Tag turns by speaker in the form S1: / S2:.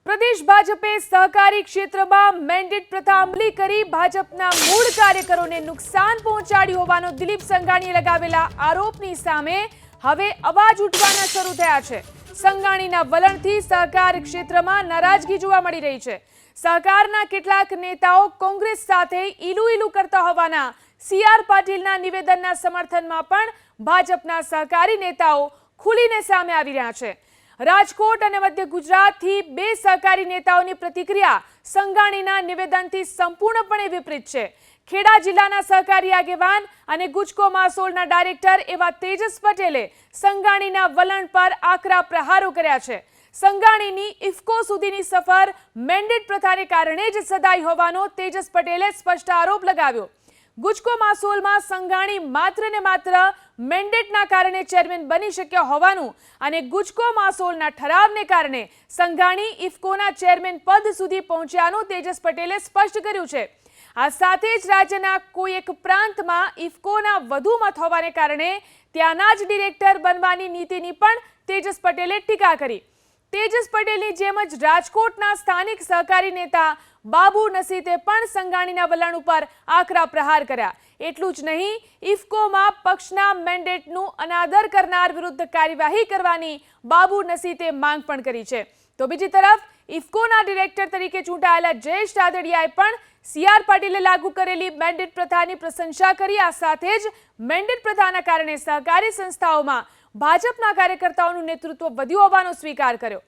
S1: પ્રદેશ ભાજપે સહકારી ક્ષેત્રમાં મેન્ડેટ પ્રથા અમલી કરી ભાજપના મૂળ કાર્યકરોને નુકસાન પહોંચાડ્યું હોવાનો દિલીપ સંઘાણીએ લગાવેલા આરોપની સામે હવે અવાજ ઉઠવાના શરૂ થયા છે। સંઘાણીના વલણથી સહકાર ક્ષેત્રમાં નારાજગી જોવા મળી રહી છે। સહકારના કેટલાક નેતાઓ કોંગ્રેસ સાથે ઈલુ કરતા હોવાના સીઆર પાટીલના નિવેદનના સમર્થનમાં પણ ભાજપના સહકારી નેતાઓ ખુલીને સામે આવી રહ્યા છે। રાજકોટ અને મધ્ય ગુજરાતથી બે સહકારી નેતાઓની પ્રતિક્રિયા સંઘાણીના નિવેદનથી સંપૂર્ણપણે વિપરીત છે। ખેડા જિલ્લાના સહકારી આગેવાન અને ગુજકો માસોલના ડાયરેક્ટર એવા તેજસ પટેલે સંઘાણીના વલણ પર આકરા પ્રહારો કર્યા છે। સંઘાણીની ઇફકો સુધીની સફર મેન્ડેટ પ્રથાને કારણે જ સદાઈ હોવાનો તેજસ પટેલે સ્પષ્ટ આરોપ લગાવ્યો। ગુજકો માસોલમાં સંઘાણી માત્ર ને માત્ર મેન્ડેટના કારણે ચેરમેન બની શક્યા હોવાનું અને ગુજકો માસોલના ઠરાવને કારણે સંઘાણી ઇફકોના ચેરમેન પદ સુધી પહોંચ્યાનું તેજસ પટેલે સ્પષ્ટ કર્યું છે। આ સાથે જ રાજ્યના કોઈ એક પ્રાંતમાં ઇફકોના વધુ મત હોવાને કારણે ત્યાંના જ ડિરેક્ટર બનવાની નીતિની પણ તેજસ પટેલે ટીકા કરી। તેજસ પટેલની જેમ જ રાજકોટના સ્થાનિક સહકારી નેતા બાબુ નસીતે પણ સંઘાણીના વલણ ઉપર આકરા પ્રહાર કર્યા। એટલું જ નહીં, ઇફકોમાં પક્ષના મેન્ડેટનું અનાદર કરનાર વિરુદ્ધ કાર્યવાહી કરવાની બાબુ નસીતે માંગ પણ કરી છે। તો બીજી તરફ ઇફકોના ડિરેક્ટર તરીકે ચૂંટાયેલા જયેશ રાદડિયાએ પણ સીઆર પાટીલે લાગુ કરેલી મેન્ડેટ પ્રથાની પ્રશંસા કરી। આ સાથે જ મેન્ડેટ પ્રથાના કારણે સહકારી સંસ્થાઓમાં ભાજપના કાર્યકર્તાઓનું નેતૃત્વ વધ્યું હોવાનો સ્વીકાર કર્યો।